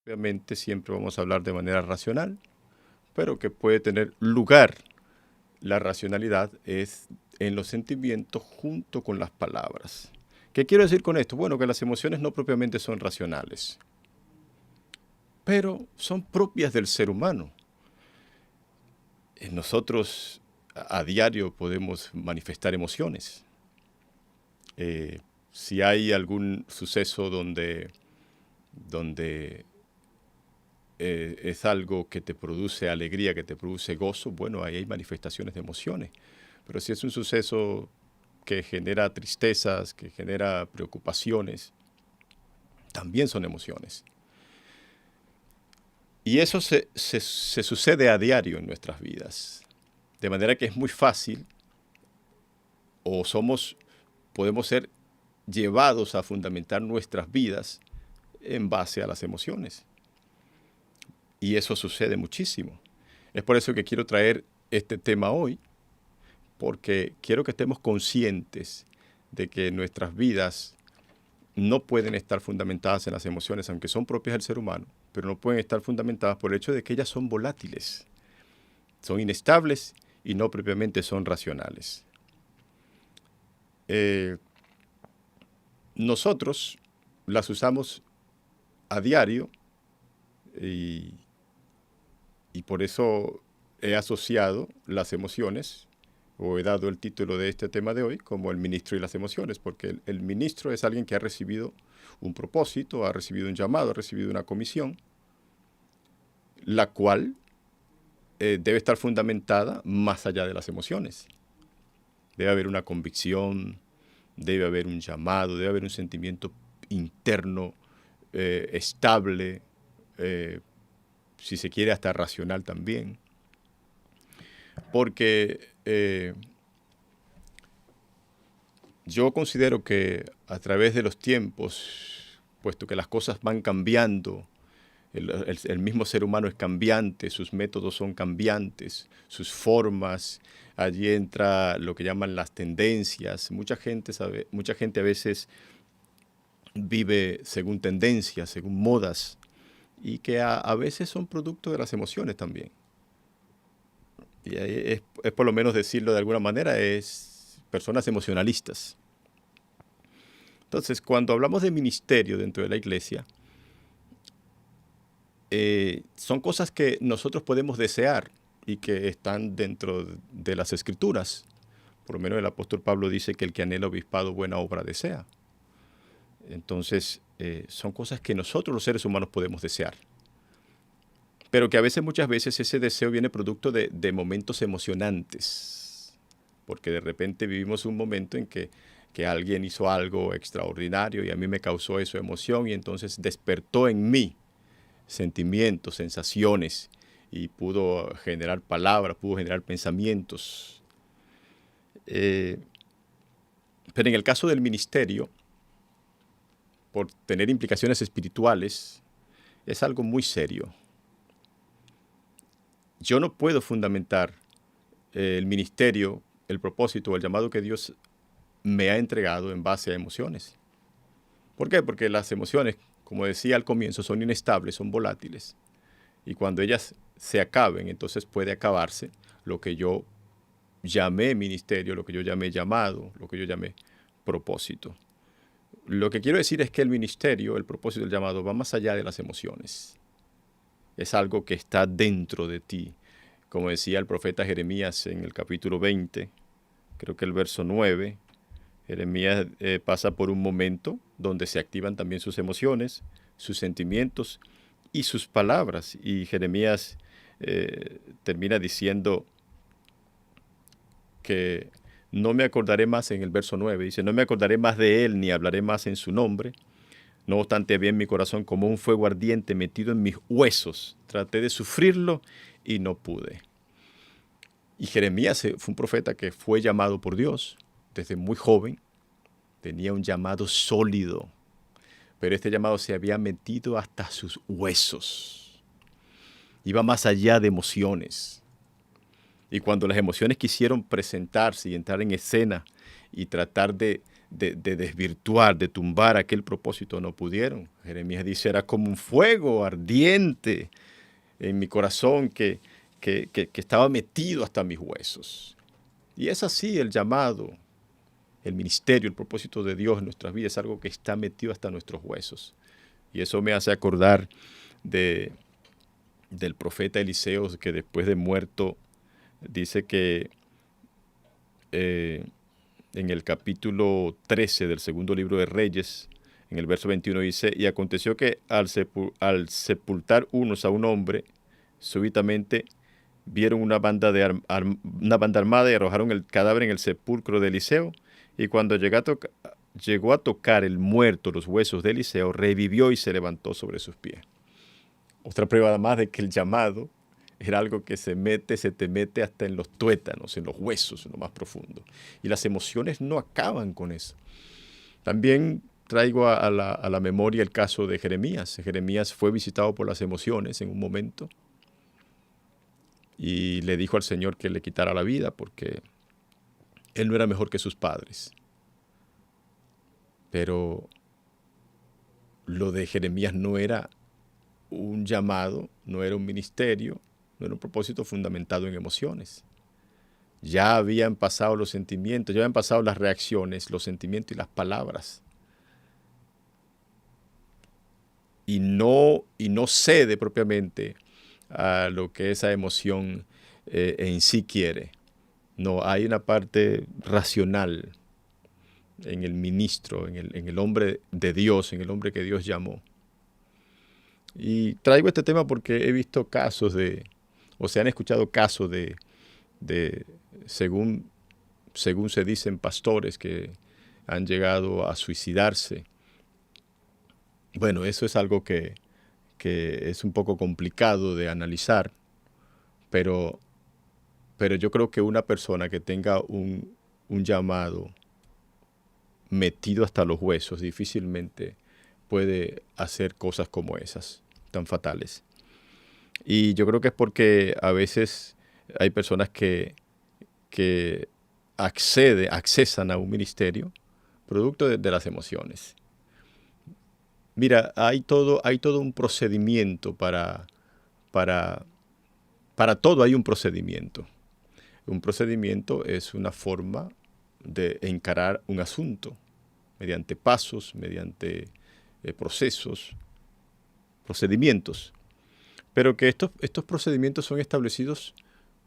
Obviamente siempre vamos a hablar de manera racional, pero que puede tener lugar la racionalidad es en los sentimientos junto con las palabras. ¿Qué quiero decir con esto? Bueno, que las emociones no propiamente son racionales, pero son propias del ser humano. Nosotros a diario podemos manifestar emociones. Si hay algún suceso donde es algo que te produce alegría, que te produce gozo, bueno, ahí hay manifestaciones de emociones. Pero si es un suceso que genera tristezas, que genera preocupaciones, también son emociones. Y eso se sucede a diario en nuestras vidas. De manera que es muy fácil o podemos ser llevados a fundamentar nuestras vidas en base a las emociones. Y eso sucede muchísimo. Es por eso que quiero traer este tema hoy, porque quiero que estemos conscientes de que nuestras vidas no pueden estar fundamentadas en las emociones, aunque son propias del ser humano, pero no pueden estar fundamentadas por el hecho de que ellas son volátiles, son inestables y no propiamente son racionales. Nosotros las usamos a diario y por eso he asociado las emociones, o he dado el título de este tema de hoy como el ministro y las emociones, porque el ministro es alguien que ha recibido un propósito, ha recibido un llamado, ha recibido una comisión, la cual debe estar fundamentada más allá de las emociones. Debe haber una convicción, debe haber un llamado, debe haber un sentimiento interno estable, si se quiere hasta racional también. Porque yo considero que a través de los tiempos, puesto que las cosas van cambiando, el mismo ser humano es cambiante, sus métodos son cambiantes, sus formas, allí entra lo que llaman las tendencias. Mucha gente a veces vive según tendencias, según modas, y que a veces son producto de las emociones también. Y es por lo menos decirlo de alguna manera, es personas emocionalistas. Entonces, cuando hablamos de ministerio dentro de la iglesia, son cosas que nosotros podemos desear y que están dentro de las Escrituras. Por lo menos el apóstol Pablo dice que el que anhela obispado buena obra desea. Entonces, son cosas que nosotros los seres humanos podemos desear. Pero que muchas veces ese deseo viene producto de momentos emocionantes. Porque de repente vivimos un momento en que alguien hizo algo extraordinario y a mí me causó eso emoción y entonces despertó en mí sentimientos, sensaciones y pudo generar palabras, pudo generar pensamientos. Pero en el caso del ministerio, por tener implicaciones espirituales, es algo muy serio. Yo no puedo fundamentar el ministerio, el propósito, el llamado que Dios me ha entregado en base a emociones. ¿Por qué? Porque las emociones, como decía al comienzo, son inestables, son volátiles. Y cuando ellas se acaben, entonces puede acabarse lo que yo llamé ministerio, lo que yo llamé llamado, lo que yo llamé propósito. Lo que quiero decir es que el ministerio, el propósito, el llamado, va más allá de las emociones. Es algo que está dentro de ti. Como decía el profeta Jeremías en el capítulo 20, creo que el verso 9, Jeremías pasa por un momento donde se activan también sus emociones, sus sentimientos y sus palabras. Y Jeremías termina diciendo que no me acordaré más en el verso 9. Dice, no me acordaré más de él ni hablaré más en su nombre. No obstante, había en mi corazón como un fuego ardiente metido en mis huesos. Traté de sufrirlo y no pude. Y Jeremías fue un profeta que fue llamado por Dios desde muy joven. Tenía un llamado sólido, pero este llamado se había metido hasta sus huesos. Iba más allá de emociones. Y cuando las emociones quisieron presentarse y entrar en escena y tratar de desvirtuar, de tumbar aquel propósito, no pudieron. Jeremías dice, era como un fuego ardiente en mi corazón que estaba metido hasta mis huesos. Y es así el llamado, el ministerio, el propósito de Dios en nuestras vidas, es algo que está metido hasta nuestros huesos. Y eso me hace acordar del profeta Eliseo, que después de muerto dice que en el capítulo 13 del segundo libro de Reyes, en el verso 21 dice, y aconteció que al sepultar unos a un hombre, súbitamente vieron una banda armada y arrojaron el cadáver en el sepulcro de Eliseo, y cuando llegó a tocar el muerto los huesos de Eliseo, revivió y se levantó sobre sus pies. Otra prueba más de que el llamado Era algo que se te mete hasta en los tuétanos, en los huesos, en lo más profundo. Y las emociones no acaban con eso. También traigo a la memoria el caso de Jeremías. Jeremías fue visitado por las emociones en un momento y le dijo al Señor que le quitara la vida porque él no era mejor que sus padres. Pero lo de Jeremías no era un llamado, no era un ministerio, no era un propósito fundamentado en emociones. Ya habían pasado los sentimientos, ya habían pasado las reacciones, los sentimientos y las palabras. Y no cede propiamente a lo que esa emoción en sí quiere. No, hay una parte racional en el ministro, en el hombre de Dios, en el hombre que Dios llamó. Y traigo este tema porque he visto casos o se han escuchado casos de según se dicen, pastores que han llegado a suicidarse. Bueno, eso es algo que es un poco complicado de analizar, pero yo creo que una persona que tenga un llamado metido hasta los huesos difícilmente puede hacer cosas como esas, tan fatales. Y yo creo que es porque a veces hay personas que accesan a un ministerio producto de las emociones. Mira, hay todo un procedimiento para todo hay un procedimiento. Un procedimiento es una forma de encarar un asunto mediante pasos, mediante procesos, procedimientos. Pero que estos procedimientos son establecidos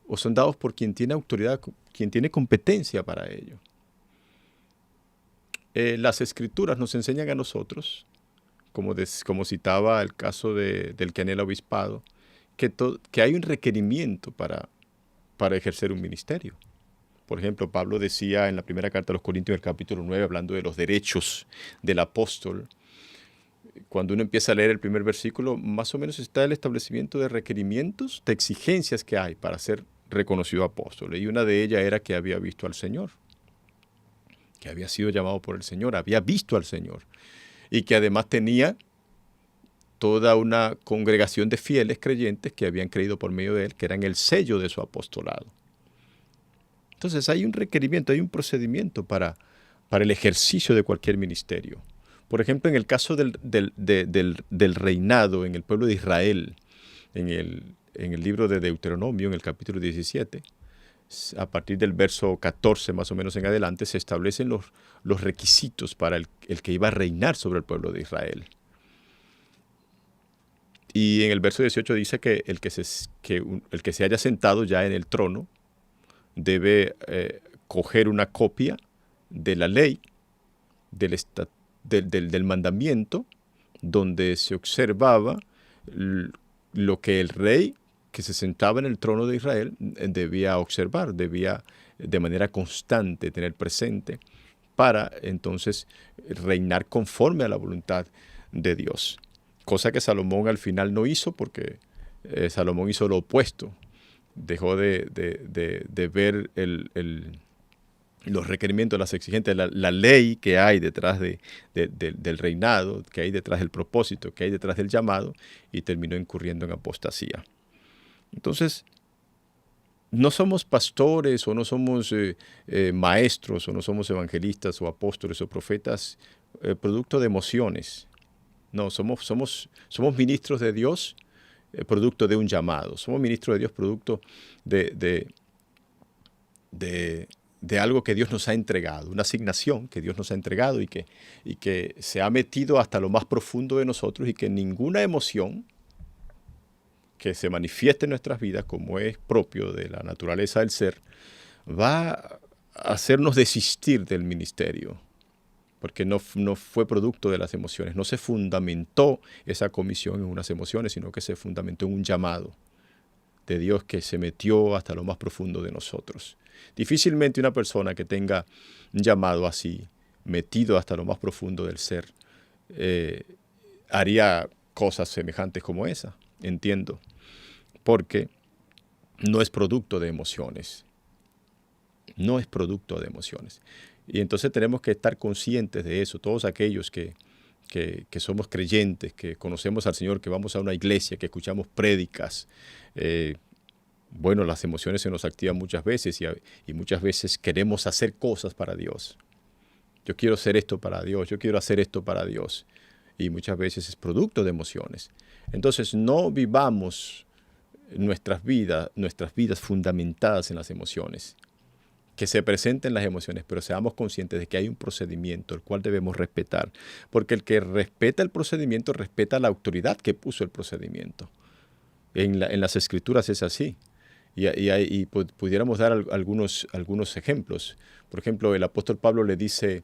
o son dados por quien tiene autoridad, quien tiene competencia para ello. Las escrituras nos enseñan a nosotros, como citaba el caso del que anhela obispado, que hay un requerimiento para ejercer un ministerio. Por ejemplo, Pablo decía en la primera carta a los Corintios, en el capítulo 9, hablando de los derechos del apóstol, cuando uno empieza a leer el primer versículo, más o menos está el establecimiento de requerimientos, de exigencias que hay para ser reconocido apóstol. Y una de ellas era que había visto al Señor, que había sido llamado por el Señor, había visto al Señor, y que además tenía toda una congregación de fieles creyentes que habían creído por medio de él, que eran el sello de su apostolado. Entonces hay un requerimiento, hay un procedimiento para el ejercicio de cualquier ministerio. Por ejemplo, en el caso del reinado en el pueblo de Israel, en el libro de Deuteronomio, en el capítulo 17, a partir del verso 14 más o menos en adelante, se establecen los requisitos para el que iba a reinar sobre el pueblo de Israel. Y en el verso 18 dice que el que se haya sentado ya en el trono debe coger una copia de la ley, del mandamiento, donde se observaba lo que el rey que se sentaba en el trono de Israel debía observar, debía de manera constante tener presente para entonces reinar conforme a la voluntad de Dios. Cosa que Salomón al final no hizo porque Salomón hizo lo opuesto. Dejó de ver los requerimientos, las exigencias, la ley que hay detrás del reinado, que hay detrás del propósito, que hay detrás del llamado, y terminó incurriendo en apostasía. Entonces, no somos pastores o no somos maestros o no somos evangelistas o apóstoles o profetas producto de emociones. No, somos ministros de Dios producto de un llamado. Somos ministros de Dios producto de algo que Dios nos ha entregado, una asignación que Dios nos ha entregado y que se ha metido hasta lo más profundo de nosotros y que ninguna emoción que se manifieste en nuestras vidas, como es propio de la naturaleza del ser, va a hacernos desistir del ministerio, porque no fue producto de las emociones, no se fundamentó esa comisión en unas emociones, sino que se fundamentó en un llamado de Dios que se metió hasta lo más profundo de nosotros. Difícilmente una persona que tenga un llamado así, metido hasta lo más profundo del ser, haría cosas semejantes como esa, entiendo. Porque no es producto de emociones. No es producto de emociones. Y entonces tenemos que estar conscientes de eso, todos aquellos que somos creyentes, que conocemos al Señor, que vamos a una iglesia, que escuchamos prédicas. Bueno, las emociones se nos activan muchas veces y muchas veces queremos hacer cosas para Dios. Yo quiero hacer esto para Dios, yo quiero hacer esto para Dios. Y muchas veces es producto de emociones. Entonces no vivamos nuestras vidas fundamentadas en las emociones. Que se presenten las emociones, pero seamos conscientes de que hay un procedimiento el cual debemos respetar. Porque el que respeta el procedimiento respeta la autoridad que puso el procedimiento. En las Escrituras es así. Y pudiéramos dar algunos ejemplos. Por ejemplo, el apóstol Pablo le dice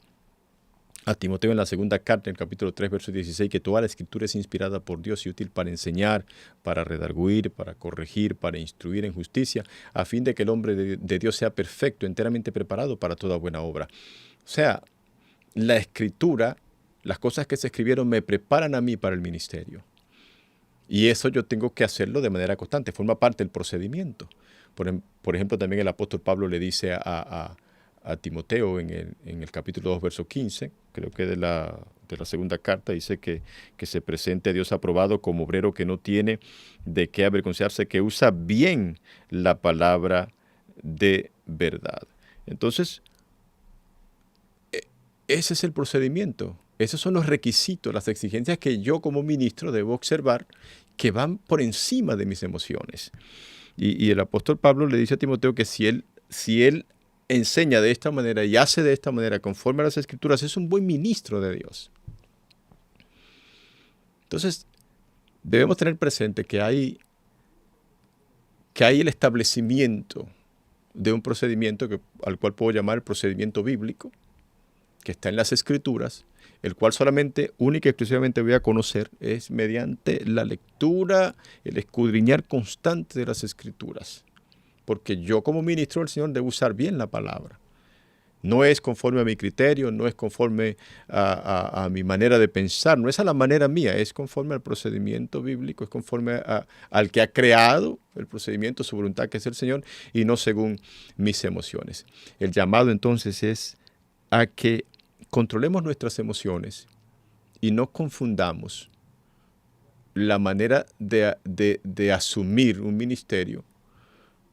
a Timoteo en la segunda carta, en el capítulo 3, verso 16, que toda la Escritura es inspirada por Dios y útil para enseñar, para redarguir, para corregir, para instruir en justicia, a fin de que el hombre de Dios sea perfecto, enteramente preparado para toda buena obra. O sea, la Escritura, las cosas que se escribieron me preparan a mí para el ministerio. Y eso yo tengo que hacerlo de manera constante, forma parte del procedimiento. Por ejemplo, también el apóstol Pablo le dice a Timoteo en el capítulo 2, verso 15, creo que de la segunda carta, dice que se presente a Dios aprobado como obrero que no tiene de qué avergonzarse, que usa bien la palabra de verdad. Entonces, ese es el procedimiento. Esos son los requisitos, las exigencias que yo como ministro debo observar que van por encima de mis emociones. Y el apóstol Pablo le dice a Timoteo que si él enseña de esta manera y hace de esta manera conforme a las Escrituras, es un buen ministro de Dios. Entonces, debemos tener presente que hay el establecimiento de un procedimiento al cual puedo llamar el procedimiento bíblico, que está en las Escrituras, el cual solamente, única y exclusivamente voy a conocer es mediante la lectura, el escudriñar constante de las Escrituras. Porque yo como ministro del Señor debo usar bien la palabra. No es conforme a mi criterio, no es conforme a mi manera de pensar, no es a la manera mía, es conforme al procedimiento bíblico, es conforme al que ha creado el procedimiento, su voluntad, que es el Señor, y no según mis emociones. El llamado entonces es a que controlemos nuestras emociones y no confundamos la manera de asumir un ministerio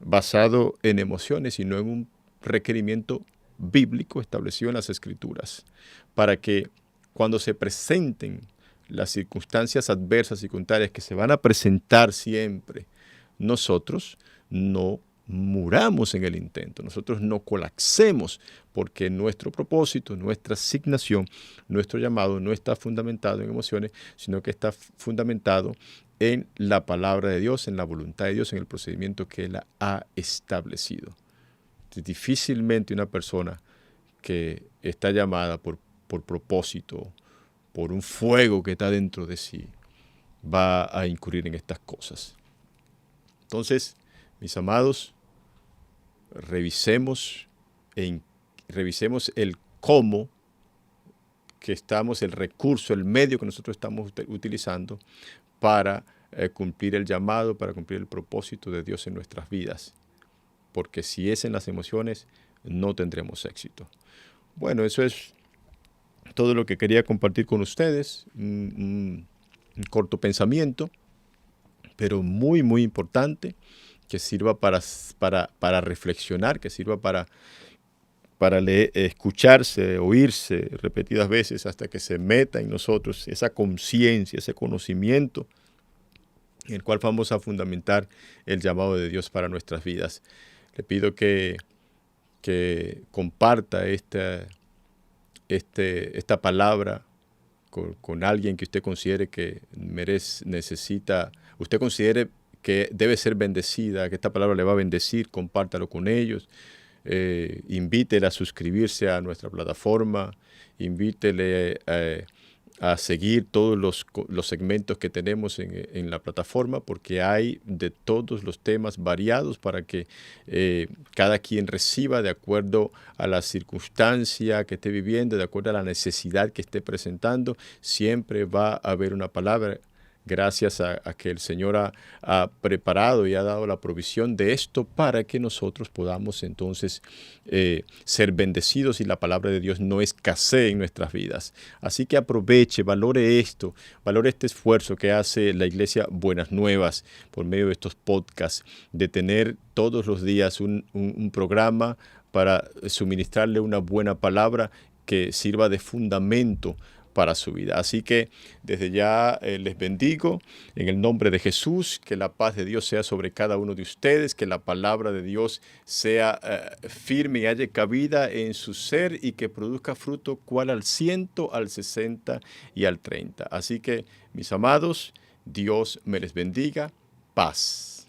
basado en emociones, sino en un requerimiento bíblico establecido en las Escrituras, para que cuando se presenten las circunstancias adversas y contrarias que se van a presentar siempre, nosotros no muramos en el intento, nosotros no colapsemos, porque nuestro propósito, nuestra asignación, nuestro llamado no está fundamentado en emociones, sino que está fundamentado en la palabra de Dios, en la voluntad de Dios, en el procedimiento que Él ha establecido. Difícilmente una persona que está llamada por propósito, por un fuego que está dentro de sí, va a incurrir en estas cosas. Entonces, mis amados, revisemos el cómo que estamos, el recurso, el medio que nosotros estamos utilizando para cumplir el llamado, para cumplir el propósito de Dios en nuestras vidas. Porque si es en las emociones, no tendremos éxito. Bueno, eso es todo lo que quería compartir con ustedes. Un corto pensamiento, pero muy, muy importante, que sirva para reflexionar, que sirva para escucharse, oírse repetidas veces hasta que se meta en nosotros esa conciencia, ese conocimiento en el cual vamos a fundamentar el llamado de Dios para nuestras vidas. Le pido que comparta esta palabra con alguien que usted considere que necesita, usted considere que debe ser bendecida, que esta palabra le va a bendecir, compártalo con ellos. Invítele a suscribirse a nuestra plataforma, invítele a seguir todos los segmentos que tenemos en la plataforma, porque hay de todos los temas variados para que cada quien reciba de acuerdo a la circunstancia que esté viviendo, de acuerdo a la necesidad que esté presentando. Siempre va a haber una palabra gracias a que el Señor ha preparado y ha dado la provisión de esto para que nosotros podamos entonces ser bendecidos y la palabra de Dios no escasee en nuestras vidas. Así que aproveche, valore esto, valore este esfuerzo que hace la Iglesia Buenas Nuevas por medio de estos podcasts, de tener todos los días un programa para suministrarle una buena palabra que sirva de fundamento para su vida. Así que desde ya les bendigo en el nombre de Jesús, que la paz de Dios sea sobre cada uno de ustedes, que la palabra de Dios sea firme y haya cabida en su ser y que produzca fruto cual al 100, al 60 y al 30. Así que, mis amados, Dios me les bendiga. Paz.